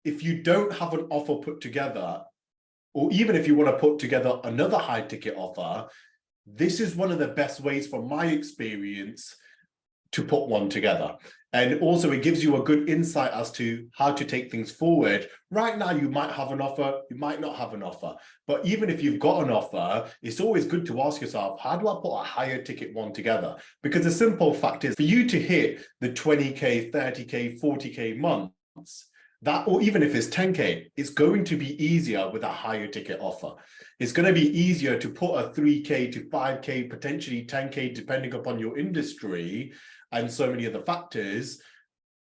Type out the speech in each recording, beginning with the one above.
if you don't have an offer put together, or even if you want to put together another high ticket offer, this is one of the best ways from my experience to put one together. And also it gives you a good insight as to how to take things forward. Right now, you might have an offer, you might not have an offer. But even if you've got an offer, it's always good to ask yourself, how do I put a higher ticket one together? Because the simple fact is, for you to hit the 20K, 30K, 40K months, that, or even if it's 10K, it's going to be easier with a higher ticket offer. It's going to be easier to put a 3K to 5K, potentially 10K, depending upon your industry and so many other factors.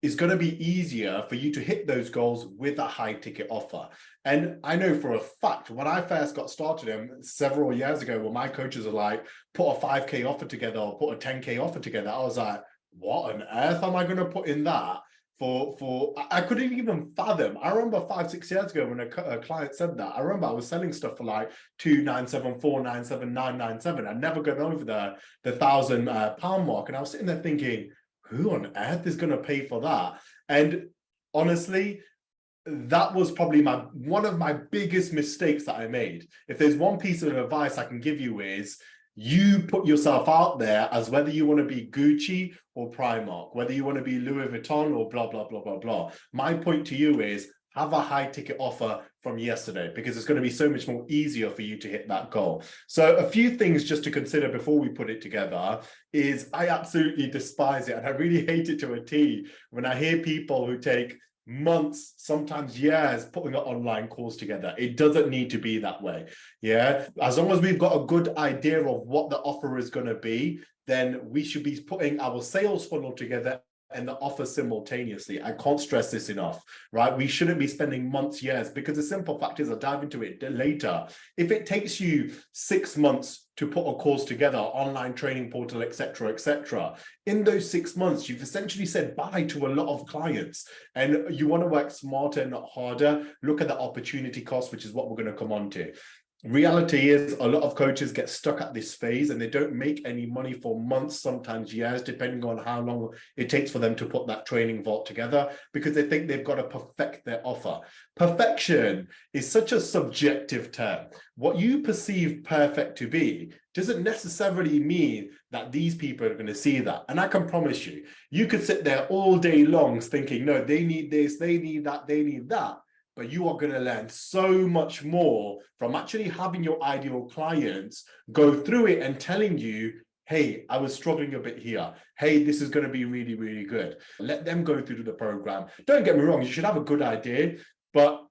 It's going to be easier for you to hit those goals with a high ticket offer. And I know for a fact, when I first got started several years ago, when my coaches are like, put a 5K offer together or put a 10K offer together, I was like, what on earth am I going to put in that? I couldn't even fathom. I remember 5-6 years ago when a client said that. I remember I was selling stuff for like 297, 497, 997. I'd never gone over the £1,000 mark, and I was sitting there thinking, who on earth is going to pay for that? And honestly, that was probably one of my biggest mistakes that I made. If there's one piece of advice I can give you is, you put yourself out there as whether you want to be Gucci or Primark, whether you want to be Louis Vuitton or blah, blah, blah, blah, blah. My point to you is, have a high ticket offer from yesterday, because it's going to be so much more easier for you to hit that goal. So a few things just to consider before we put it together is, I absolutely despise it. And I really hate it to a T when I hear people who take months, sometimes years, putting an online course together. It doesn't need to be that way. Yeah, as long as we've got a good idea of what the offer is going to be, then we should be putting our sales funnel together and the offer simultaneously. I can't stress this enough, right? We shouldn't be spending months, years, because the simple fact is, I'll dive into it later. If it takes you 6 months to put a course together, online training portal, etc., etc., in those 6 months, you've essentially said bye to a lot of clients. And you want to work smarter, not harder. Look at the opportunity cost, which is what we're going to come on to. Reality is, a lot of coaches get stuck at this phase and they don't make any money for months, sometimes years, depending on how long it takes for them to put that training vault together, because they think they've got to perfect their offer. Perfection is such a subjective term. What you perceive perfect to be doesn't necessarily mean that these people are going to see that. And I can promise you, you could sit there all day long thinking, no, they need this, they need that, they need that. But you are going to learn so much more from actually having your ideal clients go through it and telling you, hey, I was struggling a bit here. Hey, this is going to be really, really good. Let them go through the program. Don't get me wrong, you should have a good idea, but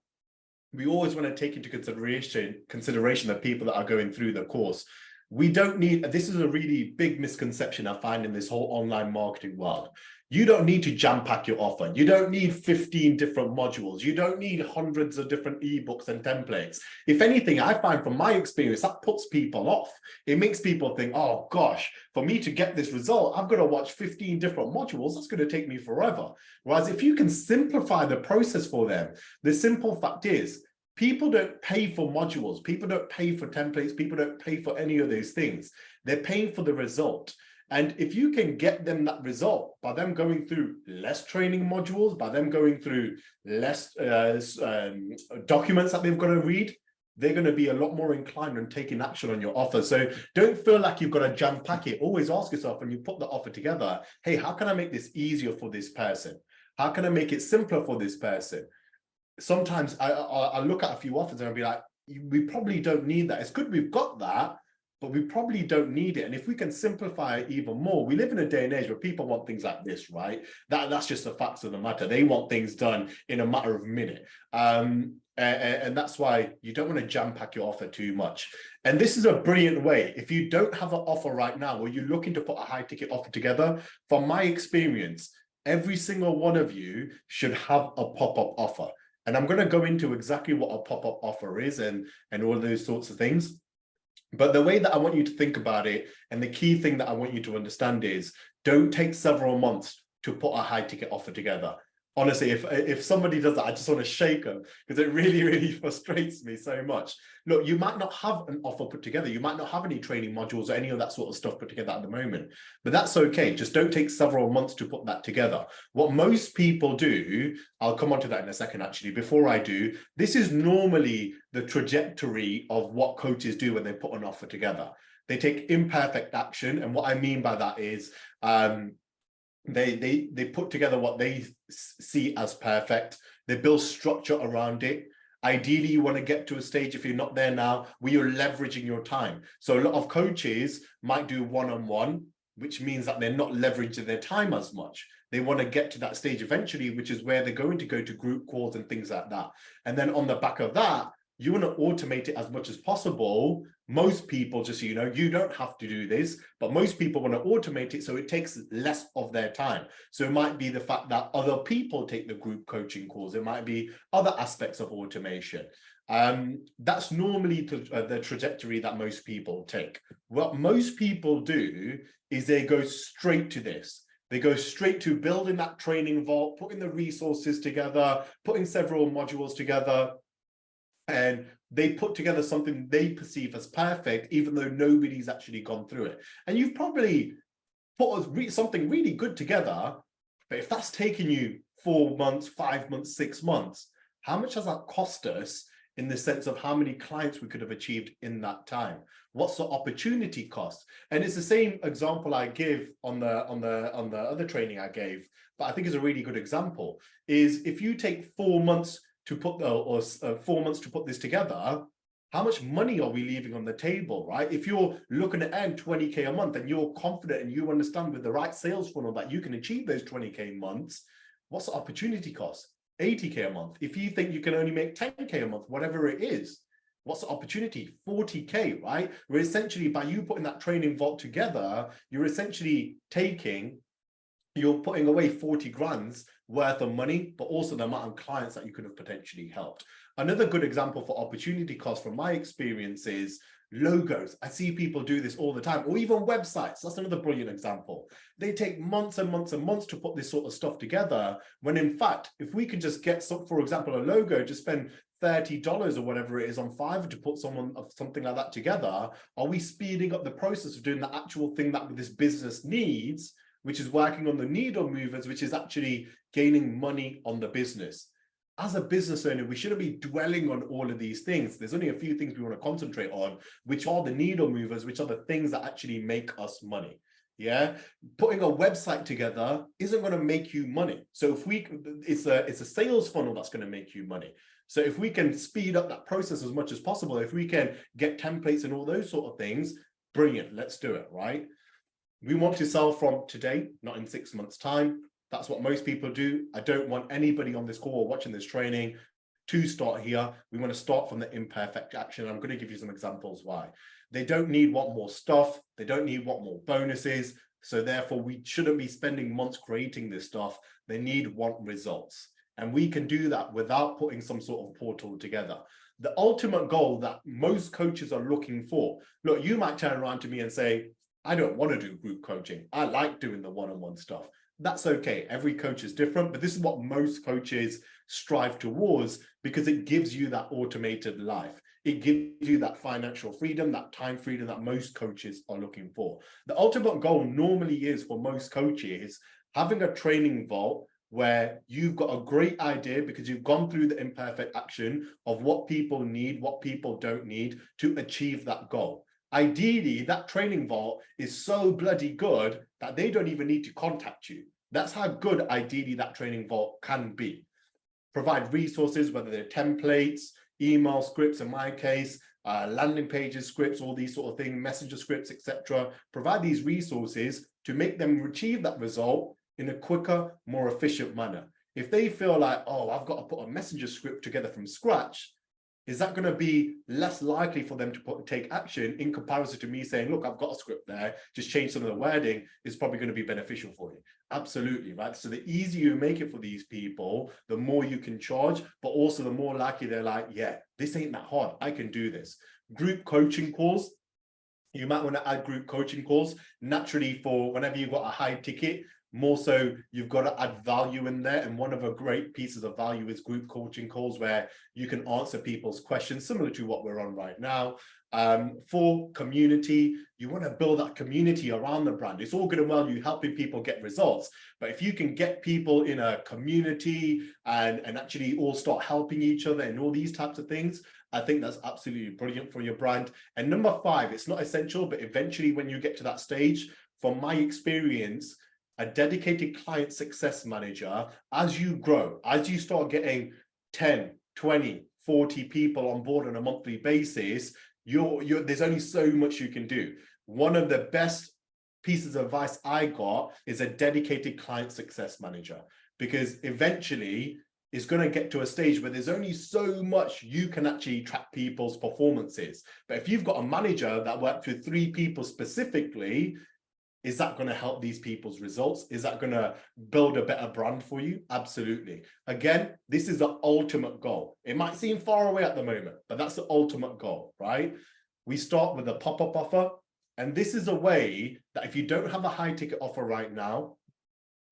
we always want to take into consideration the people that are going through the course. We don't need, this is a really big misconception I find in this whole online marketing world. You don't need to jam pack your offer. You don't need 15 different modules. You don't need hundreds of different ebooks and templates. If anything, I find from my experience, that puts people off. It makes people think, oh gosh, for me to get this result, I've got to watch 15 different modules. That's going to take me forever. Whereas if you can simplify the process for them, the simple fact is, people don't pay for modules. People don't pay for templates. People don't pay for any of those things. They're paying for the result. And if you can get them that result by them going through less training modules, by them going through less documents that they've got to read, they're going to be a lot more inclined on taking action on your offer. So don't feel like you've got to jam pack it. Always ask yourself, when you put the offer together, hey, how can I make this easier for this person? How can I make it simpler for this person? Sometimes I look at a few offers and I'll be like, we probably don't need that. It's good we've got that, but we probably don't need it. And if we can simplify it even more, we live in a day and age where people want things like this, right? That's just the facts of the matter. They want things done in a matter of a minute. And that's why you don't want to jam pack your offer too much. And this is a brilliant way. If you don't have an offer right now, or you're looking to put a high ticket offer together, from my experience, every single one of you should have a pop-up offer. And I'm going to go into exactly what a pop-up offer is and all those sorts of things. But the way that I want you to think about it, and the key thing that I want you to understand is, don't take several months to put a high ticket offer together. Honestly, if somebody does that, I just want to shake them because it really, really frustrates me so much. Look, you might not have an offer put together. You might not have any training modules or any of that sort of stuff put together at the moment, but that's okay. Just don't take several months to put that together. What most people do, I'll come on to that in a second, actually. Before I do, this is normally the trajectory of what coaches do when they put an offer together. They take imperfect action. And what I mean by that is, they put together what they see as perfect. They build structure around it. Ideally, you want to get to a stage, if you're not there now, where you're leveraging your time. So a lot of coaches might do one-on-one, which means that they're not leveraging their time as much. They want to get to that stage eventually, which is where they're going to go to group calls and things like that. And then on the back of that, you want to automate it as much as possible. Most people, just so you know, you don't have to do this, but most people want to automate it so it takes less of their time. So it might be the fact that other people take the group coaching calls. It might be other aspects of automation. That's normally the trajectory that most people take. What most people do is they go straight to this. They go straight to building that training vault, putting the resources together, putting several modules together, and they put together something they perceive as perfect, even though nobody's actually gone through it. And you've probably put something really good together, but if that's taken you 4 months, 5 months, 6 months, how much has that cost us in the sense of how many clients we could have achieved in that time? What's the opportunity cost? And it's the same example I give on the other training I gave, but I think it's a really good example, is if you take 4 months to put 4 months to put this together, how much money are we leaving on the table, right? If you're looking to earn 20K a month and you're confident and you understand with the right sales funnel that you can achieve those 20K months, what's the opportunity cost? 80K a month. If you think you can only make 10K a month, whatever it is, what's the opportunity? 40K, right? We're essentially, by you putting that training vault together, you're essentially you're putting away 40 grand's worth of money, but also the amount of clients that you could have potentially helped. Another good example for opportunity cost from my experience is logos. I see people do this all the time, or even websites. That's another brilliant example. They take months and months and months to put this sort of stuff together, when in fact, if we can just get some, for example, a logo, just spend $30 or whatever it is on Fiverr to put something like that together, are we speeding up the process of doing the actual thing that this business needs, which is working on the needle movers, which is actually gaining money on the business? As a business owner, we shouldn't be dwelling on all of these things. There's only a few things we want to concentrate on, which are the needle movers, which are the things that actually make us money. Yeah, putting a website together isn't going to make you money. So if it's a sales funnel that's going to make you money. So if we can speed up that process as much as possible, if we can get templates and all those sort of things, brilliant, let's do it, right? We want to sell from today, not in 6 months' time. That's what most people do. I don't want anybody on this call or watching this training to start here. We want to start from the imperfect action. I'm going to give you some examples why. They don't want more stuff. They don't want more bonuses. So therefore, we shouldn't be spending months creating this stuff. They want results. And we can do that without putting some sort of portal together. The ultimate goal that most coaches are looking for. Look, you might turn around to me and say, I don't want to do group coaching. I like doing the one-on-one stuff. That's okay. Every coach is different, but this is what most coaches strive towards, because it gives you that automated life. It gives you that financial freedom, that time freedom that most coaches are looking for. The ultimate goal normally is, for most coaches, having a training vault where you've got a great idea, because you've gone through the imperfect action of what people need, what people don't need to achieve that goal. Ideally, that training vault is so bloody good that they don't even need to contact you. That's how good, ideally, that training vault can be. Provide resources, whether they're templates, email scripts, in my case, landing pages, scripts, all these sort of things, messenger scripts, etc. Provide these resources to make them achieve that result in a quicker, more efficient manner. If they feel like, oh, I've got to put a messenger script together from scratch, is that going to be less likely for them to take action in comparison to me saying, look, I've got a script there, just change some of the wording, is probably going to be beneficial for you? Absolutely, right? So the easier you make it for these people, the more you can charge, but also the more likely they're like, yeah, this ain't that hard, I can do this. Group coaching calls, you might want to add group coaching calls naturally for whenever you've got a high ticket. More so, you've got to add value in there. And one of the great pieces of value is group coaching calls where you can answer people's questions, similar to what we're on right now. For community, you want to build that community around the brand. It's all good and well you helping people get results, but if you can get people in a community and actually all start helping each other and all these types of things, I think that's absolutely brilliant for your brand. And number 5, it's not essential, but eventually when you get to that stage, from my experience, a dedicated client success manager, as you grow, as you start getting 10, 20, 40 people on board on a monthly basis, there's only so much you can do. One of the best pieces of advice I got is a dedicated client success manager, because eventually it's going to get to a stage where there's only so much you can actually track people's performances. But if you've got a manager that works with 3 people specifically, is that going to help these people's results? Is that going to build a better brand for you? Absolutely. Again, this is the ultimate goal. It might seem far away at the moment, but that's the ultimate goal, right? We start with a pop-up offer. And this is a way that if you don't have a high ticket offer right now,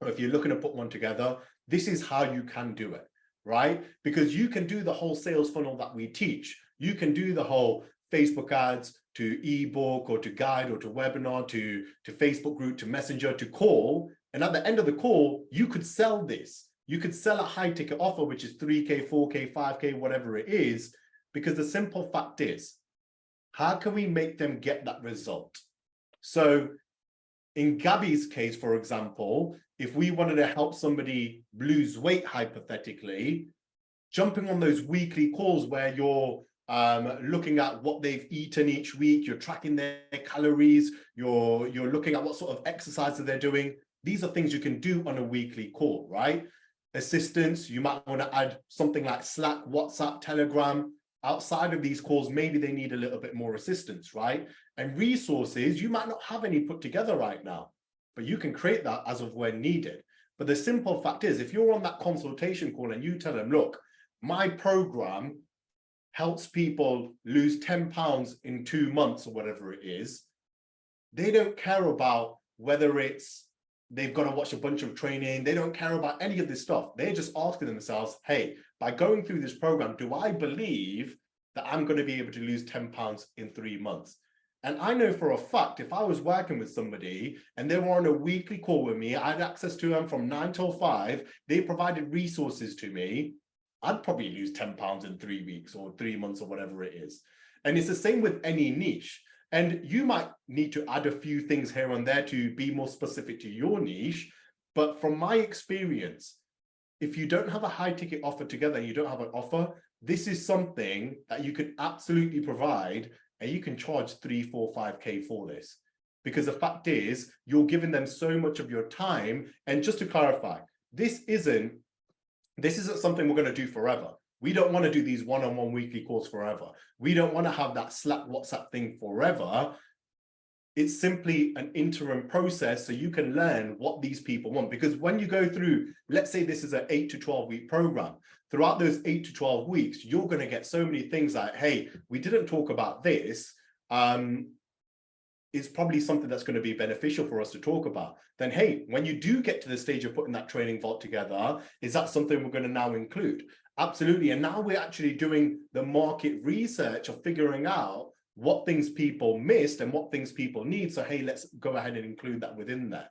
or if you're looking to put one together, this is how you can do it, right? Because you can do the whole sales funnel that we teach. You can do the whole Facebook ads to ebook or to guide or to webinar to Facebook group to messenger to call. And at the end of the call, you could sell this. You could sell a high ticket offer, which is 3K, 4K, 5K, whatever it is, because the simple fact is, how can we make them get that result? So in Gabby's case, for example, if we wanted to help somebody lose weight, hypothetically, jumping on those weekly calls where you're looking at what they've eaten each week, you're tracking their calories, you're looking at what sort of exercises they're doing. These are things you can do on a weekly call, right? Assistance, you might want to add something like Slack, WhatsApp, Telegram. Outside of these calls, maybe they need a little bit more assistance, right? And resources, you might not have any put together right now, but you can create that as of when needed. But the simple fact is, if you're on that consultation call and you tell them, look, my program helps people lose 10 pounds in 2 months or whatever it is, they don't care about whether it's they've got to watch a bunch of training. They don't care about any of this stuff. They're just asking themselves, hey, by going through this program, do I believe that I'm going to be able to lose 10 pounds in 3 months? And I know for a fact, if I was working with somebody and they were on a weekly call with me, I had access to them from 9 till 5, they provided resources to me, I'd probably lose 10 pounds in 3 weeks or 3 months or whatever it is. And it's the same with any niche. And you might need to add a few things here and there to be more specific to your niche. But from my experience, if you don't have a high ticket offer together, you don't have an offer, this is something that you could absolutely provide, and you can charge 3, 4, 5K for this. Because the fact is, you're giving them so much of your time. And just to clarify, this isn't something we're going to do forever. We don't want to do these one-on-one weekly calls forever. We don't want to have that Slack WhatsApp thing forever. It's simply an interim process so you can learn what these people want. Because when you go through, let's say this is an 8 to 12 week program, throughout those 8 to 12 weeks, you're going to get so many things like, hey, we didn't talk about this. It's probably something that's going to be beneficial for us to talk about. Then, hey, when you do get to the stage of putting that training vault together, is that something we're going to now include? Absolutely. And now we're actually doing the market research of figuring out what things people missed and what things people need. So, hey, let's go ahead and include that within there.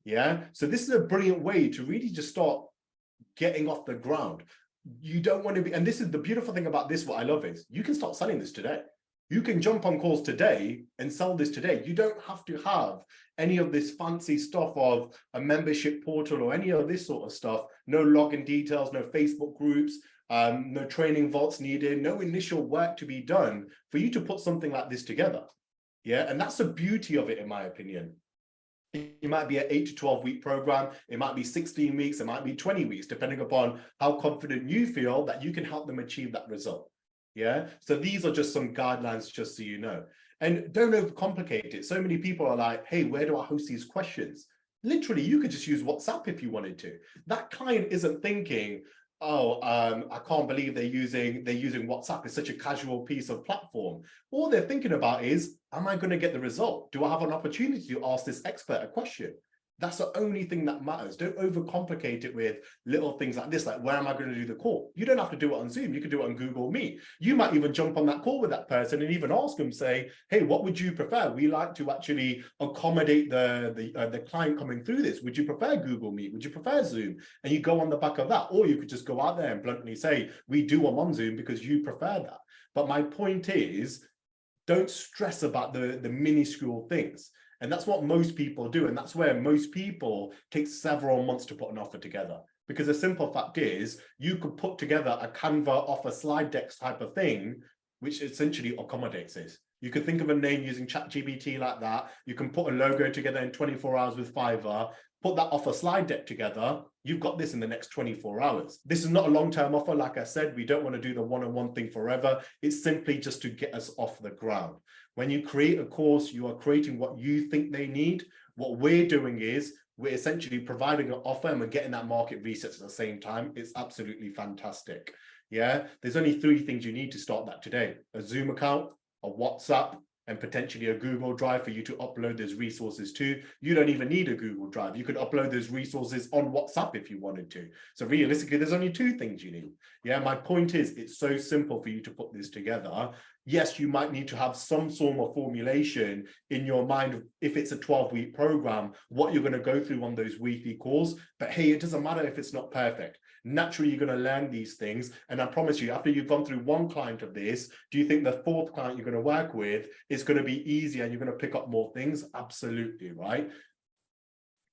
Yeah. So this is a brilliant way to really just start getting off the ground. You don't want to be, and this is the beautiful thing about this, what I love is you can start selling this today. You can jump on calls today and sell this today. You don't have to have any of this fancy stuff of a membership portal or any of this sort of stuff. No login details, no Facebook groups, no training vaults needed, no initial work to be done for you to put something like this together. Yeah, and that's the beauty of it, in my opinion. It might be an 8 to 12 week program. It might be 16 weeks. It might be 20 weeks, depending upon how confident you feel that you can help them achieve that result. Yeah. So these are just some guidelines, just so you know. And don't overcomplicate it. So many people are like, hey, where do I host these questions? Literally, you could just use WhatsApp if you wanted to. That client isn't thinking, oh, I can't believe they're using WhatsApp. It's such a casual piece of platform. All they're thinking about is, am I going to get the result? Do I have an opportunity to ask this expert a question? That's the only thing that matters. Don't overcomplicate it with little things like this, like where am I going to do the call? You don't have to do it on Zoom. You can do it on Google Meet. You might even jump on that call with that person and even ask them, say, hey, what would you prefer? We like to actually accommodate the client coming through this. Would you prefer Google Meet? Would you prefer Zoom? And you go on the back of that. Or you could just go out there and bluntly say, we do them on Zoom because you prefer that. But my point is, don't stress about the minuscule things. And that's what most people do. And that's where most people take several months to put an offer together. Because the simple fact is, you could put together a Canva offer slide decks type of thing, which essentially accommodates this. You could think of a name using ChatGPT like that. You can put a logo together in 24 hours with Fiverr, put that offer slide deck together. You've got this in the next 24 hours. This is not a long-term offer. Like I said, we don't want to do the one-on-one thing forever. It's simply just to get us off the ground. When you create a course, you are creating what you think they need. What we're doing is we're essentially providing an offer and we're getting that market research at the same time. It's absolutely fantastic. Yeah, there's only 3 things you need to start that today: a Zoom account, a WhatsApp, and potentially a Google Drive for you to upload those resources to. You don't even need a Google Drive. You could upload those resources on WhatsApp if you wanted to. So realistically, there's only 2 things you need. Yeah, my point is, it's so simple for you to put this together. Yes, you might need to have some sort of formulation in your mind if it's a 12-week program, what you're going to go through on those weekly calls. But hey, it doesn't matter if it's not perfect. Naturally, you're going to learn these things. And I promise you, after you've gone through 1 client of this, do you think the 4th client you're going to work with is going to be easier and you're going to pick up more things? Absolutely, right?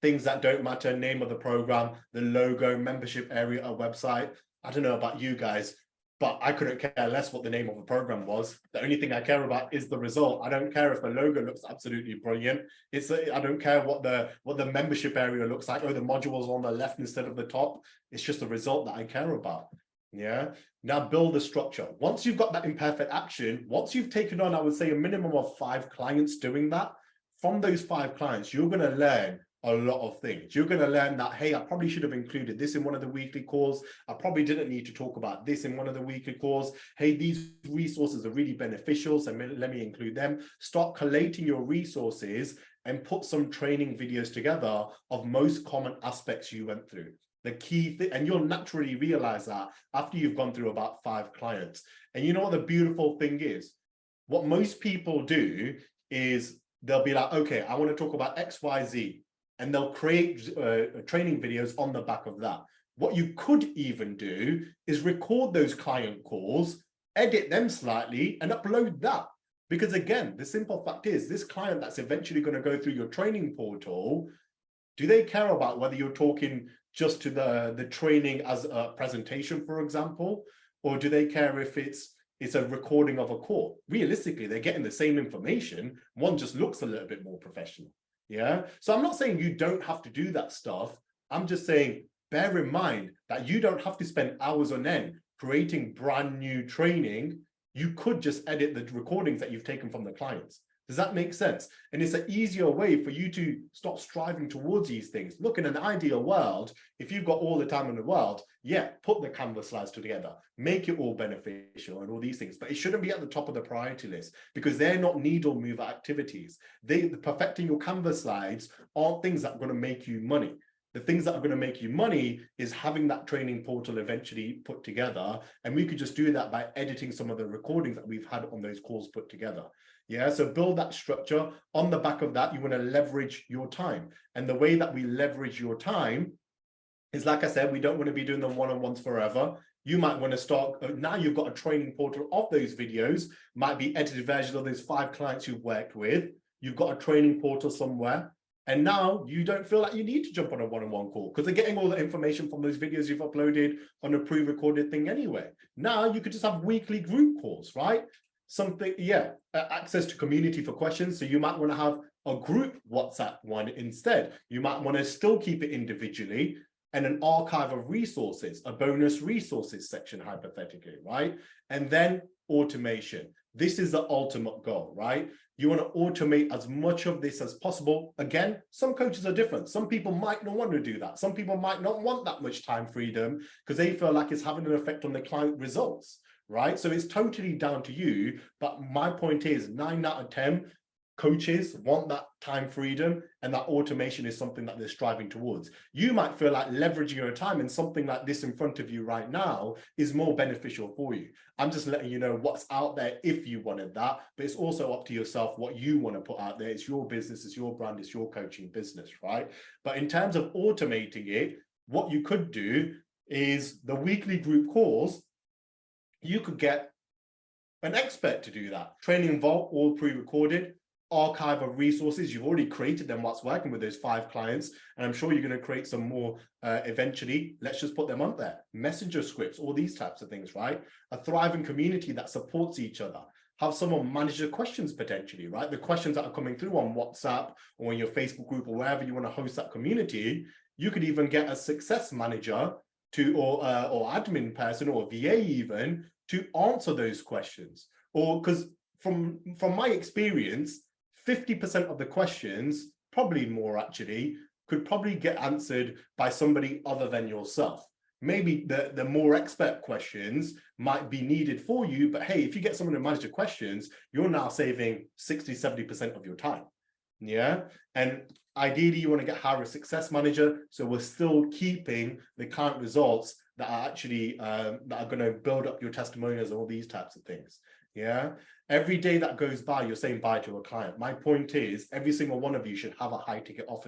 Things that don't matter: name of the program, the logo, membership area, a website. I don't know about you guys, but I couldn't care less what the name of the program was. The only thing I care about is the result. I don't care if the logo looks absolutely brilliant. I don't care what the membership area looks like. Oh, the module's on the left instead of the top. It's just the result that I care about. Yeah. Now build the structure. Once you've got that imperfect action, once you've taken on, I would say, a minimum of 5 clients doing that, from those 5 clients, you're going to learn a lot of things. You're going to learn that, hey, I probably should have included this in one of the weekly calls. I probably didn't need to talk about this in one of the weekly calls. Hey, these resources are really beneficial, so let me include them. Start collating your resources and put some training videos together of most common aspects you went through. The key thing, and you'll naturally realize that after you've gone through about 5 clients. And you know what the beautiful thing is? What most people do is they'll be like, okay, I want to talk about X, Y, Z. And they'll create training videos on the back of that. What you could even do is record those client calls, edit them slightly, and upload that. Because again, the simple fact is, this client that's eventually going to go through your training portal, do they care about whether you're talking just to the training as a presentation, for example, or do they care if it's a recording of a call? Realistically, they're getting the same information. One just looks a little bit more professional. Yeah. So I'm not saying you don't have to do that stuff. I'm just saying, bear in mind that you don't have to spend hours on end creating brand new training. You could just edit the recordings that you've taken from the clients. Does that make sense? And it's an easier way for you to stop striving towards these things. Look, in an ideal world, if you've got all the time in the world, yeah, put the Canva slides together, make it all beneficial and all these things, but it shouldn't be at the top of the priority list because they're not needle mover activities. Perfecting your Canva slides aren't things that are going to make you money. The things that are going to make you money is having that training portal eventually put together. And we could just do that by editing some of the recordings that we've had on those calls put together. Yeah, so build that structure. On the back of that, you want to leverage your time. And the way that we leverage your time is, like I said, we don't want to be doing them one-on-ones forever. You might want to start, now you've got a training portal of those videos, might be edited versions of those 5 clients you've worked with. You've got a training portal somewhere. And now you don't feel like you need to jump on a one-on-one call because they're getting all the information from those videos you've uploaded on a pre-recorded thing anyway. Now you could just have weekly group calls, right? Something, yeah, access to community for questions. So you might want to have a group WhatsApp one instead. You might want to still keep it individually and an archive of resources, a bonus resources section, hypothetically, right? And then automation. This is the ultimate goal, right? You want to automate as much of this as possible. Again, some coaches are different. Some people might not want to do that. Some people might not want that much time freedom because they feel like it's having an effect on the client results, right? So it's totally down to you. But my point is 9 out of 10, coaches want that time freedom, and that automation is something that they're striving towards. You might feel like leveraging your time and something like this in front of you right now is more beneficial for you. I'm just letting you know what's out there if you wanted that, but it's also up to yourself what you want to put out there. It's your business, it's your brand, it's your coaching business, right? But in terms of automating it, what you could do is the weekly group calls, you could get an expert to do that. Training Vault, all pre-recorded, archive of resources. You've already created them whilst working with those 5 clients, and I'm sure you're going to create some more eventually. Let's just put them on there. Messenger scripts, all these types of things, right? A thriving community that supports each other. Have someone manage the questions potentially, right? The questions that are coming through on WhatsApp or in your Facebook group or wherever you want to host that community. You could even get a success manager to, or admin person or VA even, to answer those questions. Or because from my experience, 50% of the questions, probably more actually, could probably get answered by somebody other than yourself. Maybe the more expert questions might be needed for you, but hey, if you get someone to manage the questions, you're now saving 60-70% of your time. Yeah. And ideally you want to hire a success manager, so we're still keeping the current results that are actually that are going to build up your testimonials and all these types of things. Yeah. Every day that goes by, you're saying bye to a client. My point is, every single one of you should have a high ticket offer